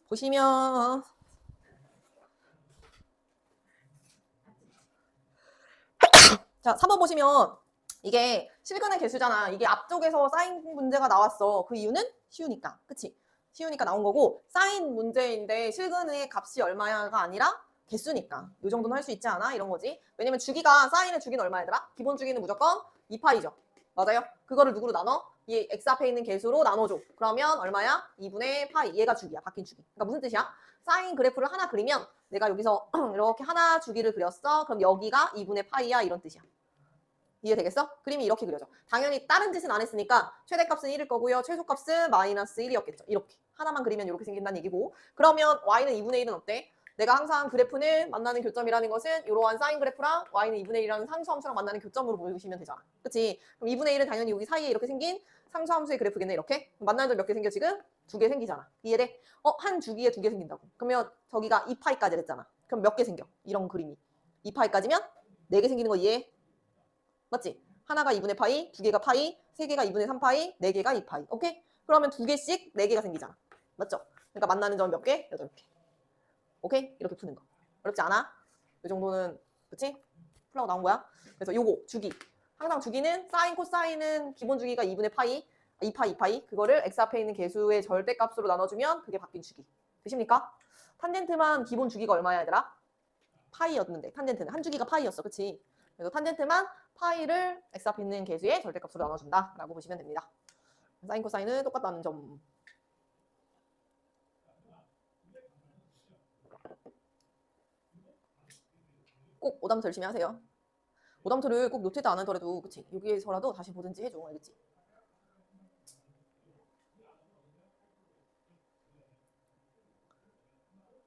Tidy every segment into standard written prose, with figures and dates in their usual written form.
보시면 자 3번 보시면 이게 실근의 개수잖아. 이게 앞쪽에서 사인 문제가 나왔어. 그 이유는 쉬우니까. 그치? 쉬우니까 나온 거고 사인 문제인데 실근의 값이 얼마야가 아니라 개수니까. 이 정도는 할 수 있지 않아? 이런 거지. 왜냐면 주기가 사인의 주기는 얼마야더라? 기본 주기는 무조건 2파이죠. 맞아요? 그거를 누구로 나눠? 이 x 앞에 있는 개수로 나눠줘. 그러면 얼마야? 2분의 파이. 얘가 주기야. 바뀐 주기. 그러니까 무슨 뜻이야? 사인 그래프를 하나 그리면 내가 여기서 이렇게 하나 주기를 그렸어. 그럼 여기가 2분의 파이야. 이런 뜻이야. 이해되겠어? 그림이 이렇게 그려져. 당연히 다른 짓은 안 했으니까 최대값은 1일 거고요. 최소값은 마이너스 1이었겠죠. 이렇게. 하나만 그리면 이렇게 생긴다는 얘기고. 그러면 y는 2분의 1은 어때? 내가 항상 그래프는 만나는 교점이라는 것은 이러한 사인 그래프랑 y는 2분의 1이라는 상수함수랑 만나는 교점으로 보시면 되잖아. 그치? 그럼 2분의 1은 당연히 여기 사이에 이렇게 생긴 상수함수의 그래프겠네. 이렇게. 만나는 점 몇 개 생겨 지금? 2개 생기잖아. 이해돼? 한 주기에 2개 생긴다고. 그러면 저기가 2파이까지 됐잖아. 그럼 몇 개 생겨? 이런 그림이. 2파이까지면 4개 생기는 거 이해해? 맞지? 하나가 2분의 파이, 두 개가 파이, 세 개가 2분의 3파이, 네 개가 2파이. 오케이? 그러면 두 개씩 네 개가 생기잖아. 맞죠? 그러니까 만나는 점 몇 개? 8개. 오케이? 이렇게 푸는 거. 어렵지 않아? 이 정도는 그치? 풀라고 나온 거야. 그래서 요거 주기. 항상 주기는 사인, 코사인은 기본 주기가 2분의 파이, 2파이, 2파이. 그거를 x 앞에 있는 개수의 절대값으로 나눠주면 그게 바뀐 주기. 되십니까? 탄젠트만 기본 주기가 얼마야 얘들아? 파이였는데 탄젠트는 한 주기가 파이였어. 그치? 그래서 탄젠트만 파이를 x 앞에 있는 개수의 절대값으로 나눠준다라고 보시면 됩니다. 사인 코사인은 똑같다는 점. 꼭 오답부터 열심히 하세요. 오답부터를 꼭 노트에다 안 하더라도 그치? 여기에서라도 다시 보든지 해줘. 알겠지?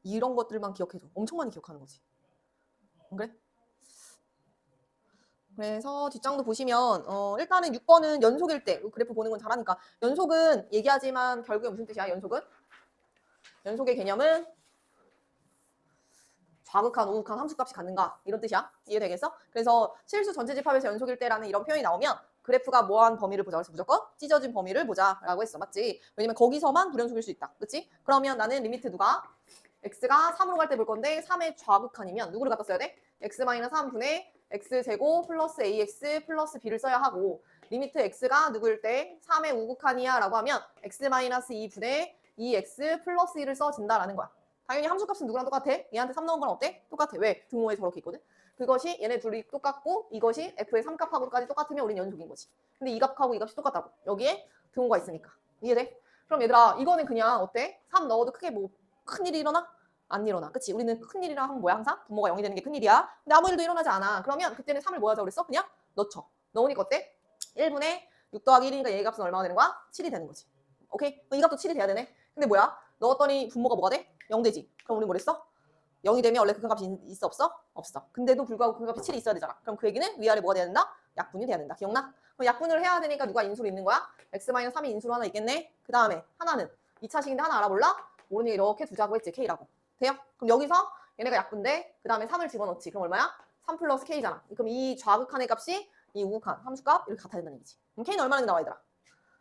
이런 것들만 기억해줘. 엄청 많이 기억하는 거지. 안 그래? 그래서 뒷장도 보시면 일단은 6번은 연속일 때 그래프 보는 건 잘하니까 연속은 얘기하지만 결국에 무슨 뜻이야? 연속의 개념은 좌극한, 우극한 함수값이 같는가 이런 뜻이야. 이해되겠어? 그래서 실수 전체 집합에서 연속일 때라는 이런 표현이 나오면 그래프가 뭐한 범위를 보자. 그래서 무조건 찢어진 범위를 보자라고 했어. 맞지? 왜냐면 거기서만 불연속일 수 있다. 그치? 그러면 나는 리미트 누가? x가 3으로 갈 때 볼 건데 3의 좌극한이면 누구를 갖다 써야 돼? x-3분의 x제곱 플러스 ax 플러스 b를 써야 하고 리미트 x가 누구일 때 3의 우극한이야 라고 하면 x-2분의 2x 플러스 1을 써준다라는 거야. 당연히 함수값은 누구랑 똑같아? 얘한테 3 넣은 거랑 어때? 똑같아. 왜? 등호에 저렇게 있거든. 그것이 얘네 둘이 똑같고 이것이 f의 3값하고까지 똑같으면 우린 연속인 거지. 근데 이 값하고 이 값이 똑같다고. 여기에 등호가 있으니까. 이해돼? 그럼 얘들아 이거는 그냥 어때? 3 넣어도 크게 뭐 큰일이 일어나? 안 일어나. 그치? 우리는 큰일이라 하면 뭐야 항상? 분모가 0이 되는 게 큰일이야. 근데 아무 일도 일어나지 않아. 그러면 그때는 3을 뭐 하자고 그랬어? 그냥 넣죠. 넣으니까 어때? 1분의 6 더하기 1이니까 얘 값은 얼마가 되는 거야? 7이 되는 거지. 오케이? 이 값도 7이 돼야 되네. 근데 뭐야? 넣었더니 분모가 뭐가 돼? 0 되지. 그럼 우리 뭐랬어? 0이 되면 원래 그 값이 있어 없어? 없어. 근데도 불구하고 그 값이 7이 있어야 되잖아. 그럼 그 얘기는 위아래 뭐가 돼야 된다? 약분이 돼야 된다. 기억나? 그럼 약분을 해야 되니까 누가 인수로 있는 거야? x-3이 인수로 하나 있겠네. 그 다음에 하나는 2차식인데 하나 알아볼라? 모르니까 이렇게 두자고 했지. k라고. 돼요? 그럼 여기서 얘네가 약분데 그 다음에 3을 집어넣지. 그럼 얼마야? 3 플러스 k잖아. 그럼 이 좌극한의 값이 이 우극한 함수값 이렇게 같아야 된다는 얘기지. 그럼 k는 얼마나 나와 얘들아?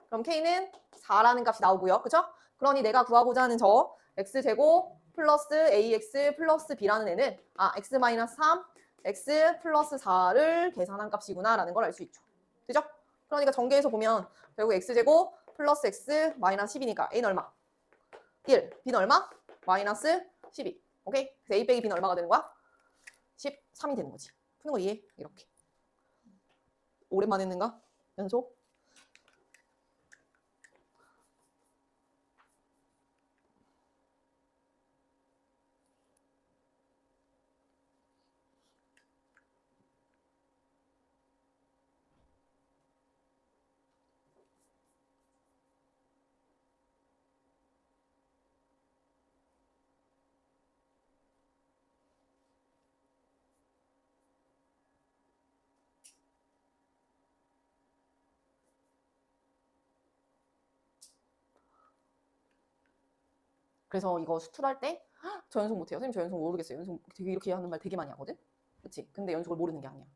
그럼 k는 4라는 값이 나오고요. 그쵸? 그러니 내가 구하고자 하는 저 x제곱 플러스 ax 플러스 b라는 애는 x-3 x 플러스 4를 계산한 값이구나 라는 걸 알 수 있죠. 그죠? 그러니까 전개해서 보면 결국 x제곱 플러스 x 마이너스 10이니까 a는 얼마? 1. b는 얼마? 마이너스 12. 오케이? 그래서 a 빼기 b는 얼마가 되는 거야? 13이 되는 거지. 푸는 거 이해? 이렇게. 오랜만에 했는가? 연속? 그래서 이거 수출할 때 저 연속 못해요. 선생님 저 연속 모르겠어요. 연속 되게 이렇게 하는 말 되게 많이 하거든. 그치? 근데 연속을 모르는 게 아니야.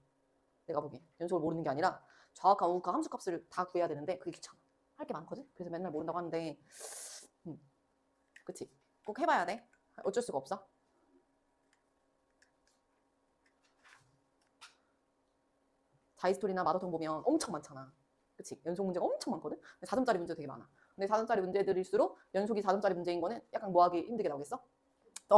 내가 보기엔. 연속을 모르는 게 아니라 좌우과 우우과 함수값을 다 구해야 되는데 그게 귀찮아. 할 게 많거든. 그래서 맨날 모른다고 하는데 그치? 꼭 해봐야 돼. 어쩔 수가 없어. 자이스토리나 마더톤 보면 엄청 많잖아. 그치? 연속 문제가 엄청 많거든? 4점짜리 문제 되게 많아. 근데 4점짜리 문제들일수록 연속이 4점짜리 문제인 거는 약간 뭐하기 힘들게 나오겠어?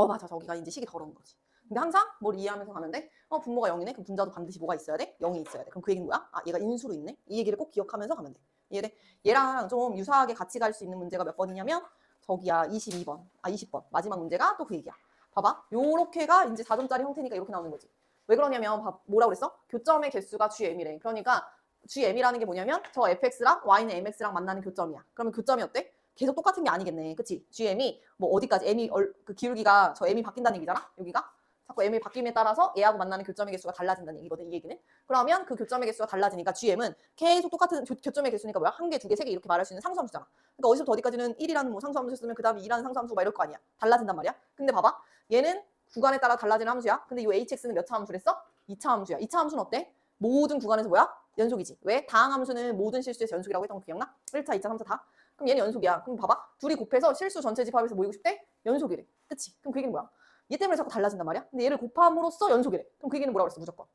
맞아. 저기가 이제 식이 더러운 거지. 근데 항상 뭘 이해하면서 가면 돼? 분모가 0이네? 그럼 분자도 반드시 뭐가 있어야 돼? 0이 있어야 돼. 그럼 그 얘기는 뭐야? 얘가 인수로 있네? 이 얘기를 꼭 기억하면서 가면 돼. 이해돼? 얘랑 좀 유사하게 같이 갈 수 있는 문제가 몇 번이냐면 저기야 22번, 20번. 마지막 문제가 또 그 얘기야. 봐봐. 요렇게가 이제 4점짜리 형태니까 이렇게 나오는 거지. 왜 그러냐면 뭐라 그랬어? 교점의 개수가 GM이래. 그러니까 GM이라는 게 뭐냐면 저 fx랑 y는 mx랑 만나는 교점이야. 그러면 교점이 어때? 계속 똑같은 게 아니겠네. 그치? GM이 뭐 어디까지 m이 그 기울기가 저 m이 바뀐다는 얘기잖아. 여기가. 자꾸 m이 바뀜에 따라서 얘하고 만나는 교점의 개수가 달라진다는 얘기거든. 이 얘기는. 그러면 그 교점의 개수가 달라지니까 GM은 계속 똑같은 교점의 개수니까 뭐야? 한 개, 두 개, 세 개 이렇게 말할 수 있는 상수함수잖아. 그러니까 어디서부터 어디까지는 1이라는 뭐 상수함수 쓰면 그 다음에 2라는 상수함수 막 이럴 거 아니야. 달라진단 말이야. 근데 봐봐. 얘는 구간에 따라 달라지는 함수야. 근데 이 hx는 몇 차 함수랬어? 2차 함수야. 2차 함수는 어때? 모든 구간에서 뭐야? 연속이지. 왜? 다항함수는 모든 실수에서 연속이라고 했던 거 기억나? 1차, 2차, 3차 다? 그럼 얘는 연속이야. 그럼 봐봐. 둘이 곱해서 실수 전체 집합에서 모이고 싶대? 연속이래. 그치? 그럼 그 얘기는 뭐야? 얘 때문에 자꾸 달라진단 말이야? 근데 얘를 곱함으로써 연속이래. 그럼 그 얘기는 뭐라고 그랬어? 무조건.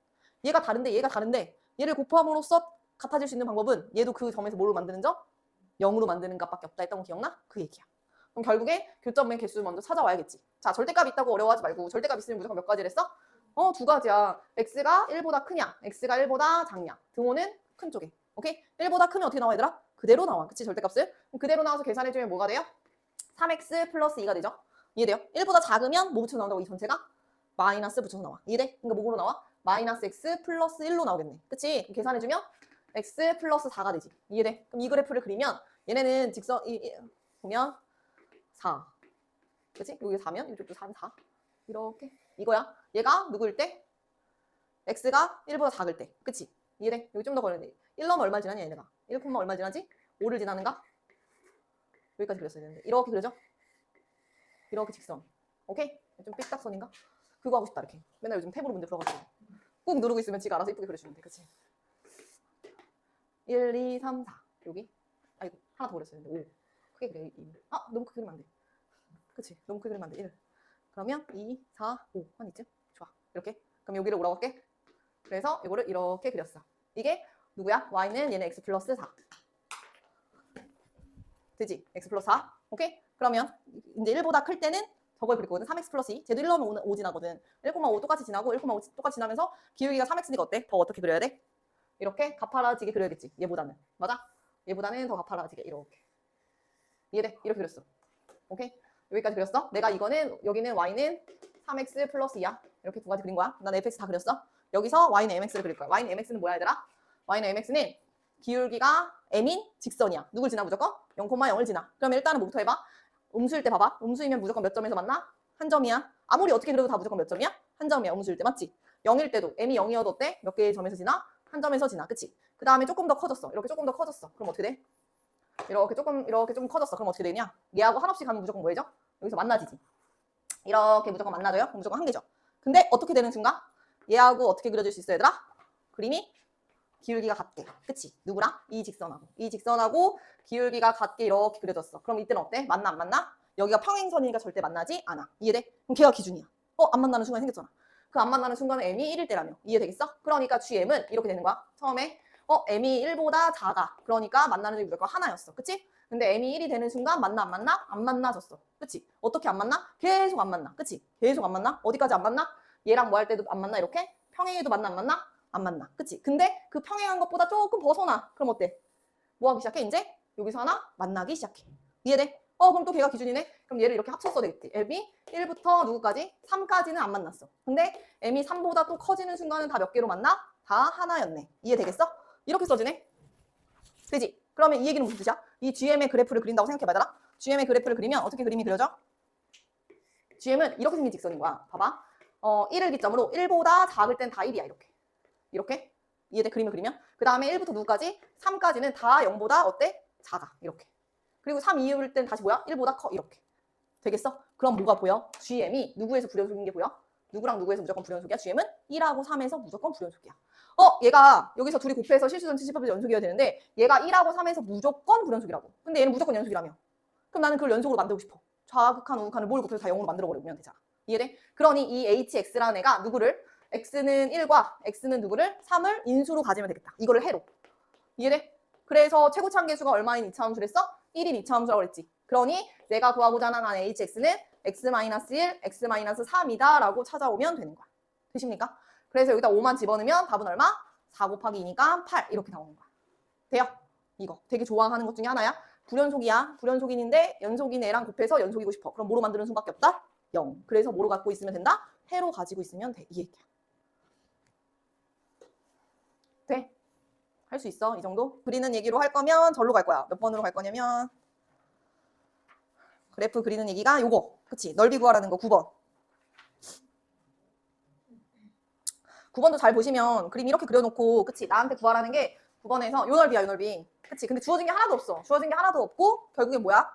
얘가 다른데 얘를 곱함으로써 같아질 수 있는 방법은 얘도 그 점에서 뭘로 만드는 점? 0으로 만드는 값밖에 없다 했던 거 기억나? 그 얘기야. 그럼 결국에 교점의 개수 먼저 찾아와야겠지. 자, 절대값 있다고 어려워하지 말고 절대값 있으면 무조건 몇 가지를 했어? 두 가지야. x가 1보다 크냐, x가 1보다 작냐. 등호는 큰 쪽에. 오케이? 1보다 크면 어떻게 나와 얘들아? 그대로 나와. 그치? 절대값을. 그대로 나와서 계산해주면 뭐가 돼요? 3x 플러스 2가 되죠? 이해돼요? 1보다 작으면 뭐 붙여서 나온다고 이 전체가? 마이너스 붙여서 나와. 이해돼? 그러니까 뭐로 나와? 마이너스 x 플러스 1로 나오겠네. 그치? 그럼 계산해주면 x 플러스 4가 되지. 이해돼? 그럼 이 그래프를 그리면 얘네는 직선, 보면 4. 그치? 여기 4면 이쪽도 4는 4. 이렇게. 이거야. 얘가 누구일 때? x가 1보다 작을 때. 그치? 이해돼? 여기 좀 더 걸렸네. 1 넣으면 얼마 지나냐 얘네가. 1, 얼마 지나지? 5를 지나는가? 여기까지 그렸어야 되는데. 이렇게 그려져? 이렇게 직선. 오케이? 좀 삐딱선인가? 그거 하고 싶다 이렇게. 맨날 요즘 탭으로 문제 풀어가지고. 꾹 누르고 있으면 지가 알아서 이쁘게 그려주면 돼. 그치? 1, 2, 3, 4. 여기. 아이고 하나 더 그렸어야 되는데. 5. 크게 그려. 2. 너무 크게 그리면 안 돼. 그치? 너무 크게 그리면 안 돼. 1. 그러면 2, 4, 5. 한 이쯤? 좋아. 이렇게. 그럼 여기를 오라고 할게. 그래서 이거를 이렇게 그렸어. 이게 누구야? y는 얘는 x 플러스 4. 되지? x 플러스 4. 오케이? 그러면 이제 1보다 클 때는 저걸 그릴 거거든. 3x 플러스 2. 쟤도 1 넣으면 5 지나거든. 1,5 똑같이 지나고 1,5 똑같이 지나면서 기울기가 3x니까 어때? 더 어떻게 그려야 돼? 이렇게 가파라지게 그려야겠지. 얘보다는. 맞아? 얘보다는 더 가파라지게. 이렇게. 이해돼? 이렇게 그렸어. 오케이? 여기까지 그렸어? 내가 여기는 y는 3x 플러스 2야. 이렇게 두 가지 그린 거야. 난 fx 다 그렸어. 여기서 y는 mx를 그릴 거야. y는 mx는 뭐야 얘들아? y는 mx는 기울기가 m인 직선이야. 누굴 지나 무조건? 0,0을 지나. 그럼 일단은 뭐부터 해봐? 음수일 때 봐봐. 음수이면 무조건 몇 점에서 만나? 한 점이야. 아무리 어떻게 그려도 다 무조건 몇 점이야? 한 점이야. 음수일 때 맞지? 0일 때도 m이 0이어도 어때? 몇 개의 점에서 지나? 한 점에서 지나. 그치? 그 다음에 조금 더 커졌어. 이렇게 조금 더 커졌어. 그럼 어떻게 돼? 이렇게 조금 커졌어. 그럼 어떻게 되냐? 얘하고 한없이 가면 무조건 뭐해져? 여기서 만나지지. 이렇게 무조건 만나줘요? 무조건 한 개죠. 근데 어떻게 되는 순간? 얘하고 어떻게 그려줄 수 있어 얘들아? 그림이 기울기가 같게. 그치? 누구랑? 이 직선하고. 이 직선하고 기울기가 같게 이렇게 그려졌어. 그럼 이때는 어때? 만나 안 만나? 여기가 평행선이니까 절대 만나지 않아. 이해돼? 그럼 걔가 기준이야. 안 만나는 순간이 생겼잖아. 그 안 만나는 순간은 m이 1일 때라며. 이해되겠어? 그러니까 gm은 이렇게 되는 거야. 처음에 m이 1보다 작아. 그러니까 만나는 점이 무조건 하나였어. 그치? 근데 m이 1이 되는 순간 만나 안 만나? 안 만나졌어. 그치? 어떻게 안 만나? 계속 안 만나. 그치? 계속 안 만나? 어디까지 안 만나? 얘랑 뭐 할 때도 안 만나? 이렇게? 평행해도 만나 안 만나? 안 만나. 그치? 근데 그 평행한 것보다 조금 벗어나. 그럼 어때? 뭐 하기 시작해? 이제 여기서 하나 만나기 시작해. 이해돼? 그럼 또 걔가 기준이네? 그럼 얘를 이렇게 합쳤어 되겠지. m이 1부터 누구까지? 3까지는 안 만났어. 근데 m이 3보다 또 커지는 순간은 다 몇 개로 만나? 다 하나였네. 이해되겠어? 이렇게 써지네? 되지? 그러면 이 얘기는 무슨 뜻이야? 이 GM의 그래프를 그린다고 생각해봐라. GM의 그래프를 그리면 어떻게 그림이 그려져? GM은 이렇게 생긴 직선인 거야. 봐봐. 1을 기점으로 1보다 작을 땐 다 1이야. 이렇게. 이렇게. 이해돼? 그림을 그리면. 그 다음에 1부터 누구까지? 3까지는 다 0보다 어때? 작아. 이렇게. 그리고 3 이후일 땐 다시 뭐야? 1보다 커. 이렇게. 되겠어? 그럼 뭐가 보여? GM이 누구에서 불연속인 게 보여? 누구랑 누구에서 무조건 불연속이야? GM은 1하고 3에서 무조건 불연속이야. 얘가 여기서 둘이 곱해서 실수 전체 집합에서 연속이어야 되는데 얘가 1하고 3에서 무조건 불연속이라고. 근데 얘는 무조건 연속이라며. 그럼 나는 그걸 연속으로 만들고 싶어. 좌극한 우극한을 뭘 곱해서 다 0으로 만들어버리면 되잖아. 이해돼? 그러니 이 hx라는 애가 누구를 x는 1과 x는 누구를 3을 인수로 가지면 되겠다. 이거를 해로. 이해돼? 그래서 최고차함계수가 얼마인 이차함수를 했어? 1인 이차함수라고 그랬지. 그러니 내가 구하고자 하는 hx는 x-1, x-3이다 라고 찾아오면 되는 거야. 되십니까? 그래서 여기다 5만 집어넣으면 답은 얼마? 4 곱하기 2니까 8 이렇게 나오는 거야. 돼요? 이거 되게 좋아하는 것 중에 하나야. 불연속이야. 불연속인인데 연속인 애랑 곱해서 연속이고 싶어. 그럼 뭐로 만드는 수밖에 없다? 0. 그래서 뭐로 갖고 있으면 된다? 해로 가지고 있으면 돼. 이 얘기야. 돼? 할 수 있어. 이 정도? 그리는 얘기로 할 거면 절로 갈 거야. 몇 번으로 갈 거냐면 그래프 그리는 얘기가 요거. 그치? 넓이 구하라는 거 9번. 9번도 잘 보시면 그림 이렇게 그려놓고 그치? 나한테 구하라는 게 9번에서 요 넓이야, 요 넓이. 그치? 근데 주어진 게 하나도 없어. 주어진 게 하나도 없고 결국에 뭐야?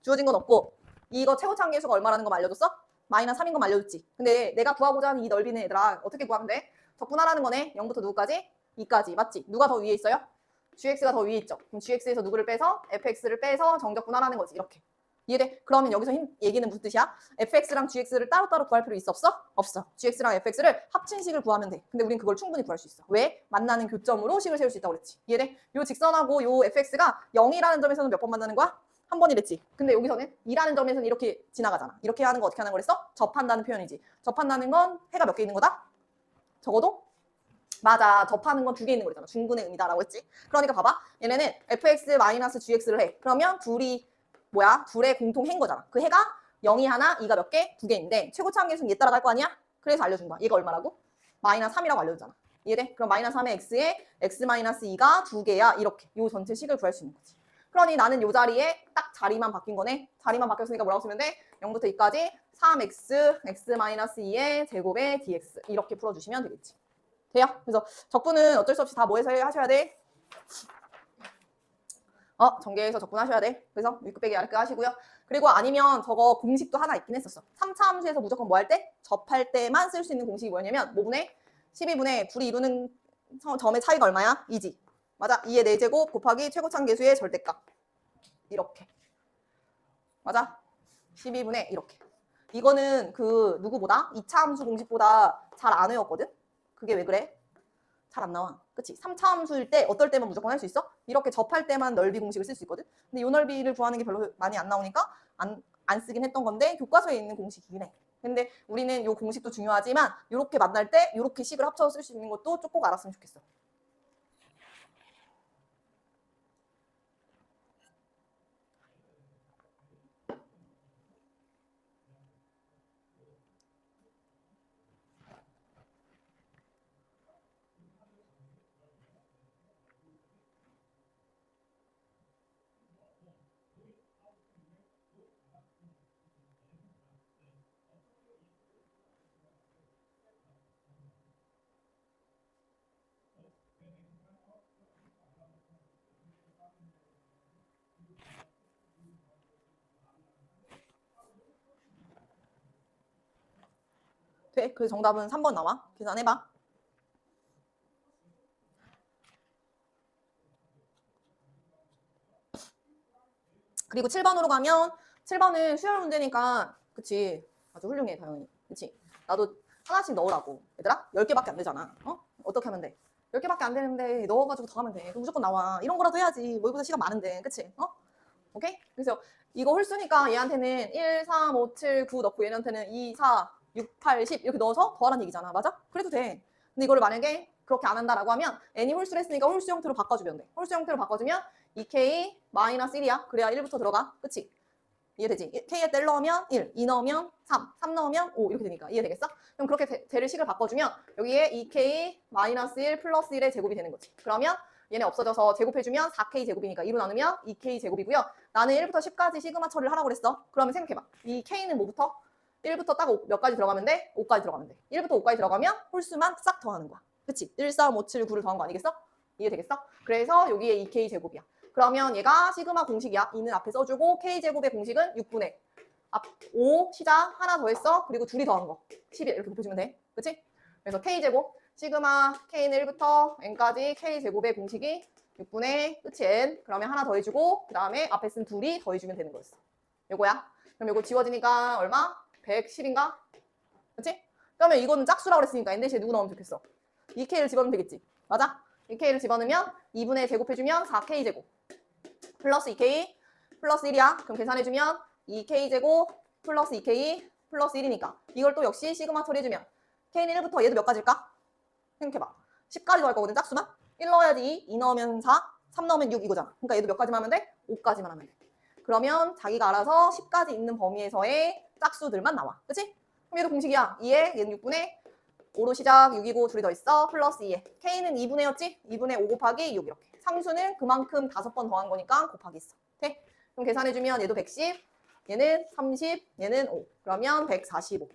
주어진 건 없고 이거 최고차함계수가 얼마라는 거 알려줬어? -3인 거 알려줬지. 근데 내가 구하고자 하는 이 넓이는 얘들아 어떻게 구하면 돼? 적분하라는 거네. 0부터 누구까지? 2까지. 맞지? 누가 더 위에 있어요? gx가 더 위에 있죠. 그럼 gx에서 누구를 빼서 fx를 빼서 정적분하라는 거지. 이렇게. 이해돼? 그러면 여기서 얘기는 무슨 뜻이야? fx랑 gx를 따로따로 구할 필요 있어 없어? 없어. gx랑 fx를 합친 식을 구하면 돼. 근데 우린 그걸 충분히 구할 수 있어. 왜? 만나는 교점으로 식을 세울 수 있다고 그랬지. 이해돼? 요 직선하고 요 fx가 0이라는 점에서는 몇 번 만나는 거야? 한 번이랬지. 근데 여기서는 2라는 점에서는 이렇게 지나가잖아. 이렇게 하는 거 어떻게 하는 거랬어? 접한다는 표현이지. 접한다는 건 해가 몇 개 있는 거다? 적어도? 맞아. 접하는 건 2개 있는 거잖아. 중분의 의미다라고 했지. 그러니까 봐봐. 얘네는 fx-gx를 해. 그러면 둘이 뭐야? 둘의 공통해인 거잖아. 그 해가 0이 하나, 2가 몇 개? 2개인데 최고차함계수는 얘 따라갈 거 아니야? 그래서 알려준 거야. 얘가 얼마라고? -3이라고 알려줬잖아. 이해돼? 그럼 -3의 x에 x-2가 2개야. 이렇게. 요 전체 식을 구할 수 있는 거지. 그러니 나는 요 자리에 딱 자리만 바뀐 거네. 자리만 바뀌었으니까 뭐라고 쓰면 돼? 0부터 2까지 3x, x-2의 제곱의 dx 이렇게 풀어주시면 되겠지. 돼요? 그래서 적분은 어쩔 수 없이 다 뭐해서 하셔야 돼? 전개해서 적분하셔야 돼. 그래서 윗끝 빼기 아랫끝 하시고요. 그리고 아니면 저거 공식도 하나 있긴 했었어. 3차 함수에서 무조건 뭐 할 때? 접할 때만 쓸 수 있는 공식이 뭐냐면 5분의 12분의 둘이 이루는 점의 차이가 얼마야? 2지. 맞아. 2의 4제곱 곱하기 최고차함계수의 절대값. 이렇게. 맞아. 12분의 이렇게. 이거는 그 누구보다 2차 함수 공식보다 잘 안 외웠거든? 그게 왜 그래? 잘 안 나와. 그치? 3차 함수일 때 어떨 때만 무조건 할 수 있어? 이렇게 접할 때만 넓이 공식을 쓸 수 있거든? 근데 이 넓이를 구하는 게 별로 많이 안 나오니까 안 쓰긴 했던 건데 교과서에 있는 공식이긴 해. 근데 우리는 이 공식도 중요하지만 이렇게 만날 때 이렇게 식을 합쳐서 쓸 수 있는 것도 좀 꼭 알았으면 좋겠어. 돼? 그래서 정답은 3번 나와. 계산해봐. 그리고 7번으로 가면 7번은 수열 문제니까 그치? 아주 훌륭해 다영이. 그치? 나도 하나씩 넣으라고. 얘들아 10개밖에 안 되잖아. 어떻게 하면 돼? 10개밖에 안 되는데 넣어가지고 더 하면 돼. 그럼 무조건 나와. 이런 거라도 해야지. 모의고사 시간 많은데. 그치? 오케이? 그래서 이거 홀수니까 얘한테는 1, 3, 5, 7, 9 넣고 얘한테는 2, 4, 6, 8, 10 이렇게 넣어서 더하라는 얘기잖아. 맞아? 그래도 돼. 근데 이거를 만약에 그렇게 안 한다라고 하면 n이 홀수를 했으니까 홀수 형태로 바꿔주면 돼. 홀수 형태로 바꿔주면 2k 마이너스 1이야. 그래야 1부터 들어가. 그치? 이해되지? k에 뗄 넣으면 1, 2 넣으면 3, 3 넣으면 5 이렇게 되니까 이해되겠어? 그럼 그렇게 대를 식을 바꿔주면 여기에 2k 마이너스 1 플러스 1의 제곱이 되는 거지. 그러면 얘네 없어져서 제곱해주면 4k 제곱이니까 2로 나누면 2k 제곱이고요. 나는 1부터 10까지 시그마 처리를 하라고 그랬어. 그러면 생각해봐. 이 k는 뭐부터? 1부터 딱 몇 가지 들어가면 돼? 5까지 들어가면 돼. 1부터 5까지 들어가면 홀수만 싹 더하는 거야. 그치? 1, 4, 5, 7, 9를 더한 거 아니겠어? 이해되겠어? 그래서 여기에 2k 제곱이야. 그러면 얘가 시그마 공식이야. 2는 앞에 써주고 k제곱의 공식은 6분의 5 시작 하나 더했어. 그리고 둘이 더한 거 11 이렇게 곱해주면 돼. 그치? 그래서 k제곱 시그마 k는 1부터 n까지 k제곱의 공식이 6분의 끝이 n. 그러면 하나 더해주고 그 다음에 앞에 쓴 둘이 더해주면 되는 거였어. 요거야. 그럼 이거 지워지니까 얼마? 110인가? 그렇지? 그러면 이거는 짝수라고 그랬으니까 n 대신에 누구 넣으면 좋겠어? 2k를 집어넣으면 되겠지. 맞아? 2k를 집어넣으면 2분의 제곱해주면 4k제곱 플러스 2k 플러스 1이야. 그럼 계산해주면 2k제곱 플러스 2k 플러스 1이니까 이걸 또 역시 시그마 처리해주면 k는 1부터 얘도 몇 가지일까? 생각해봐. 10까지 더할 거거든, 짝수만. 1 넣어야지 2 넣으면 4, 3 넣으면 6 이거잖아. 그러니까 얘도 몇 가지만 하면 돼? 5까지만 하면 돼. 그러면 자기가 알아서 10까지 있는 범위에서의 짝수들만 나와. 그치? 그럼 얘도 공식이야. 2에 얘는 6분의 5로 시작, 6이고 둘이 더 있어. 플러스 2에. K는 2분의였지? 2분의 5 곱하기 6 이렇게. 상수는 그만큼 5번 더한 거니까 곱하기 있어. 오케이? 그럼 계산해주면 얘도 110, 얘는 30, 얘는 5. 그러면 145.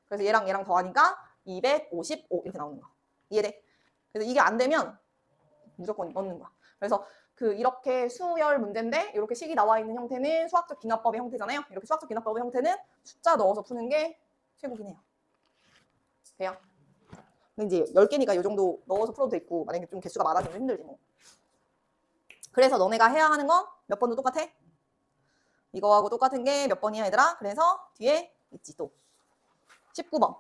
그래서 얘랑 얘랑 더하니까 255 이렇게 나오는 거야. 이해돼? 그래서 이게 안 되면 무조건 넣는 거야. 그래서 이렇게 수열 문제인데 이렇게 식이 나와 있는 형태는 수학적 기납법의 형태잖아요. 이렇게 수학적 기납법의 형태는 숫자 넣어서 푸는 게 최고긴 해요. 돼요? 근데 이제 10개니까 이 정도 넣어서 풀어도 있고 만약에 좀 개수가 많아지면 힘들지 뭐. 그래서 너네가 해야 하는 건 몇 번도 똑같아? 이거하고 똑같은 게 몇 번이야 얘들아? 그래서 뒤에 있지 또 19번.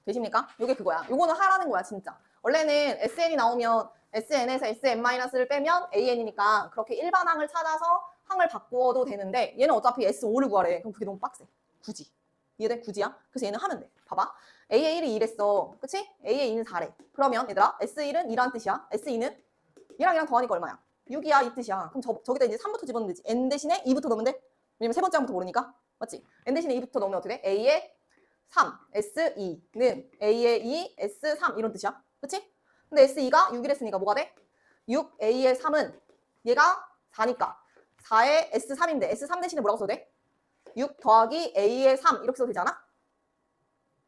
되십니까? 이게 그거야. 요거는 하라는 거야 진짜. 원래는 SN이 나오면 SN에서 SN-를 빼면 AN이니까 그렇게 일반 항을 찾아서 항을 바꾸어도 되는데 얘는 어차피 S5를 구하래. 그럼 그게 너무 빡세. 굳이. 이해돼? 굳이야? 그래서 얘는 하면 돼. 봐봐. AA1이 2랬어. 그치? AA2는 4래. 그러면 얘들아 S1은 2라는 뜻이야. S2는 얘랑 얘랑 더하니까 얼마야? 6이야 이 뜻이야. 그럼 저기다 이제 3부터 집어넣으면 되지. N 대신에 2부터 넣으면 돼? 왜냐면 세 번째 항부터 모르니까. 맞지? N 대신에 2부터 넣으면 어떻게 돼? A의 3, S2는 A의 2, S3 이런 뜻이야. 그치? 근데 S2가 6이랬으니까 뭐가 돼? 6, A의 3은 얘가 4니까 4의 S3인데 S3 대신에 뭐라고 써도 돼? 6 더하기 A의 3 이렇게 써도 되잖아?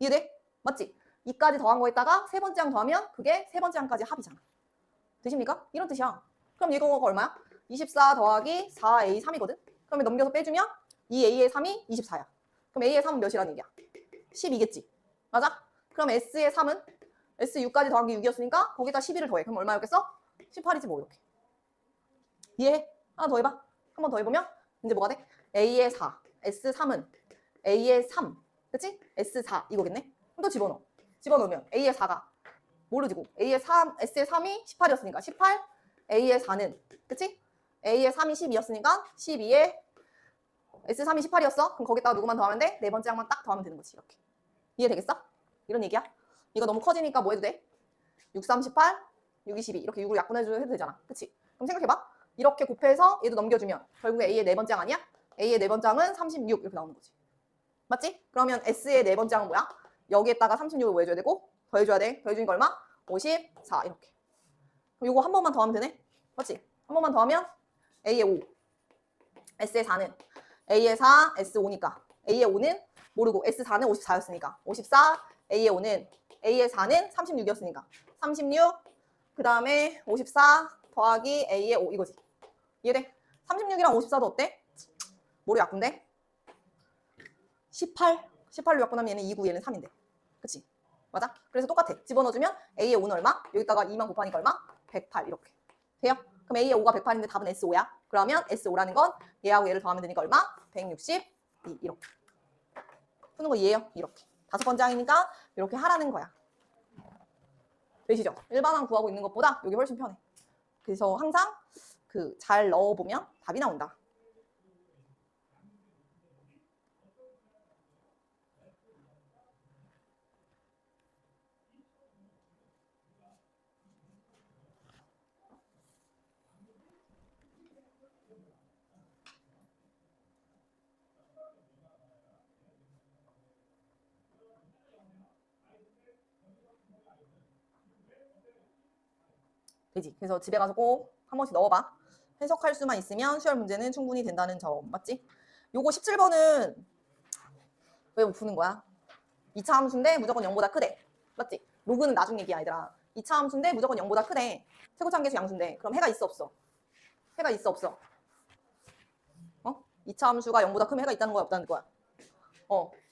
이해돼? 맞지? 2까지 더한 거에다가 세 번째 항 더하면 그게 세 번째 항까지 합이잖아. 되십니까? 이런 뜻이야. 그럼 이거가 얼마야? 24 더하기 4A3이거든? 그러면 넘겨서 빼주면 2A의 3이 24야. 그럼 A의 3은 몇이라는 얘기야? 10이겠지. 맞아? 그럼 S의 3은 S6까지 더한 게 6이었으니까 거기다 11을 더해. 그럼 얼마였겠어? 18이지 뭐 이렇게. 이해해? 하나 더 해봐. 한 번 더 해보면 이제 뭐가 돼? A의 4, S3은 A의 3, 그치? S4 이거겠네? 그럼 또 집어넣어. 집어넣으면 A의 4가 모르지고 A의 3, S의 3이 18이었으니까 18, A의 4는 그치? A의 3이 12였으니까 12에 S3이 18이었어? 그럼 거기다가 누구만 더하면 돼? 네 번째 항만 딱 더하면 되는 거지 이렇게. 이해되겠어? 이런 얘기야. 이거 너무 커지니까 뭐 해도 돼? 6, 3, 18, 6, 22 이렇게 6으로 약분해줘도 해도 되잖아. 그치? 그럼 생각해봐. 이렇게 곱해서 얘도 넘겨주면 결국에 A의 네 번째 항 아니야? A의 네 번째 항은 36 이렇게 나오는 거지. 맞지? 그러면 S의 네 번째 항은 뭐야? 여기에다가 36을 뭐 해줘야 되고 더해줘야 돼. 더해주니까 얼마? 54 이렇게. 그럼 이거 한 번만 더하면 되네? 맞지? 한 번만 더하면 A의 5, S의 4는 A의 4, S5니까 A의 5는 모르고 S4는 54였으니까 54, A의 5는 A의 4는 36이었으니까 36, 그 다음에 54 더하기 A의 5 이거지. 이해돼? 36이랑 54도 어때? 뭐로 약분돼? 18, 18로 약분하면 얘는 2고 얘는 3인데. 그치? 맞아? 그래서 똑같아. 집어넣어주면 A의 5는 얼마? 여기다가 2만 곱하니까 얼마? 108 이렇게. 돼요? 그럼 A의 5가 108인데 답은 S5야. 그러면 S5라는 건 얘하고 얘를 더하면 되니까 얼마? 162 이렇게. 푸는 거 이해해요? 이렇게. 다섯 번째 항이니까 이렇게 하라는 거야. 되시죠? 일반항 구하고 있는 것보다 이게 훨씬 편해. 그래서 항상 잘 넣어보면 답이 나온다. 되지? 그래서 집에 가서 꼭 한 번씩 넣어봐. 해석할 수만 있으면 수열 문제는 충분히 된다는 점. 맞지? 요거 17번은 왜 못 푸는 거야? 2차 함수인데 무조건 0보다 크대. 맞지? 로그는 나중 얘기야 얘들아. 2차 함수인데 무조건 0보다 크대. 최고차함계수 양수인데 그럼 해가 있어 없어? 해가 있어 없어? 2차 함수가 0보다 크면 해가 있다는 거야 없다는 거야?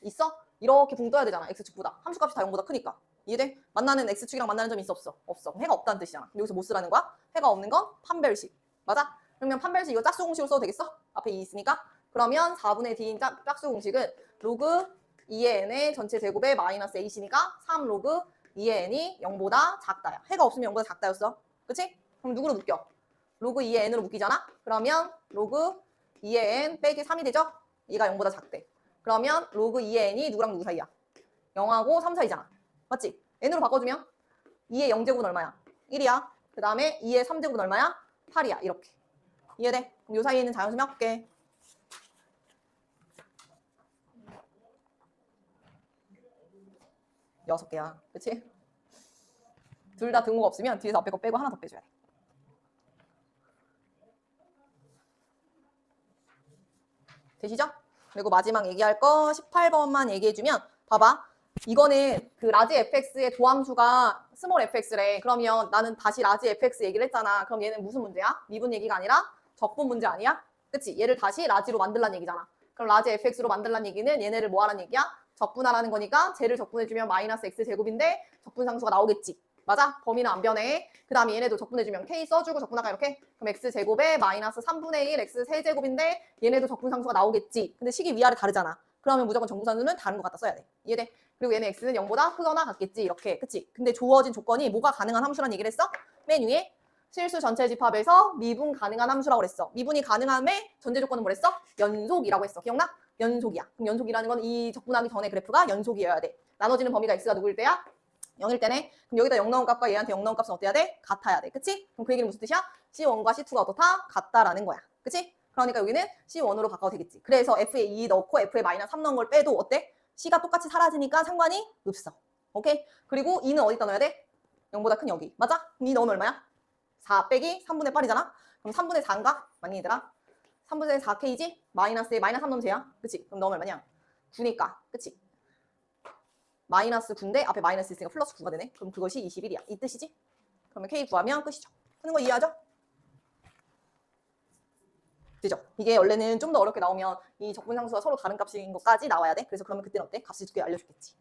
있어? 이렇게 붕 떠야 되잖아. x축보다. 함수값이 다 0보다 크니까. 이해돼? 만나는 x축이랑 만나는 점이 있어 없어? 없어. 그럼 해가 없다는 뜻이잖아. 여기서 못 쓰라는 거야? 해가 없는 건 판별식. 맞아? 그러면 판별식 이거 짝수 공식으로 써도 되겠어? 앞에 2 있으니까 그러면 4분의 D인 짝수 공식은 로그 2의 n의 전체 제곱에 마이너스 A시니까 3 로그 2의 n이 0보다 작다야. 해가 없으면 0보다 작다였어. 그치? 그럼 누구로 묶여? 로그 2의 n으로 묶이잖아? 그러면 로그 2의 n 빼기 3이 되죠? 얘가 0보다 작대. 그러면 로그 2의 n이 누구랑 누구 사이야? 0하고 3 사이잖아. 맞지? n으로 바꿔주면 2의 0제곱은 얼마야? 1이야. 그 다음에 2의 3제곱은 얼마야? 8이야. 이렇게. 이해돼? 그럼 이 사이에 있는 자연수면 할게. 6개야. 그치? 둘 다 등호가 없으면 뒤에서 앞에 거 빼고 하나 더 빼줘야 돼. 되시죠? 그리고 마지막 얘기할 거 18번만 얘기해주면 봐봐. 이거는 그 라지 fx의 도함수가 스몰 fx래. 그러면 나는 다시 라지 fx 얘기를 했잖아. 그럼 얘는 무슨 문제야? 미분 얘기가 아니라 적분 문제 아니야? 그치? 얘를 다시 라지로 만들란 얘기잖아. 그럼 라지 fx로 만들란 얘기는 얘네를 뭐 하란 얘기야? 적분하라는 거니까 쟤를 적분해주면 마이너스 x제곱인데 적분상수가 나오겠지. 맞아? 범위는 안 변해. 그 다음에 얘네도 적분해주면 k 써주고 적분할까 이렇게? 그럼 x제곱에 마이너스 3분의 1 x 세제곱인데 얘네도 적분상수가 나오겠지. 근데 식이 위아래 다르잖아. 그러면 무조건 정분상수는 다른 것 같다 써야 돼. 이해돼? 그리고 얘는 x는 0보다 크거나 같겠지. 이렇게. 그치? 근데 주어진 조건이 뭐가 가능한 함수란 얘기를 했어? 맨 위에 실수 전체 집합에서 미분 가능한 함수라고 그랬어. 미분이 가능함의 전제 조건은 뭐랬어? 연속이라고 했어. 기억나? 연속이야. 그럼 연속이라는 건 이 적분하기 전에 그래프가 연속이어야 돼. 나눠지는 범위가 x가 누구일 때야? 0일 때네. 그럼 여기다 0 넣은 값과 얘한테 0 넣은 값은 어때야 돼? 같아야 돼. 그치? 그럼 그 얘기는 무슨 뜻이야? C1과 C2가 어떻다? 같다라는 거야. 그치? 그러니까 여기는 C1으로 바꿔도 되겠지. 그래서 F에 2 넣고 F에 마이너스 3 넣은 걸 빼도 어때? C가 똑같이 사라지니까 상관이 없어. 오케이? 그리고 2는 어디다 넣어야 돼? 0보다 큰 여기. 맞아? 그럼 2 넣으면 얼마야? 4 빼기 3분의 8이잖아? 그럼 3분의 4인가? 맞니 얘들아? 3분의 4K지? 마이너스에 마이너스 3 넣으면 쟤야? 그치? 그럼 넣으면 얼마냐? 9니까. 그치? 마이너스 9인데 앞에 마이너스 있으니까 플러스 9가 되네. 그럼 그것이 21이야. 이 뜻이지? 그러면 K 구하면 끝이죠. 하는 거 이해하죠? 되죠? 이게 원래는 좀 더 어렵게 나오면 이 적분상수가 서로 다른 값인 것까지 나와야 돼. 그래서 그러면 그때는 어때? 값이 두 개 알려줬겠지.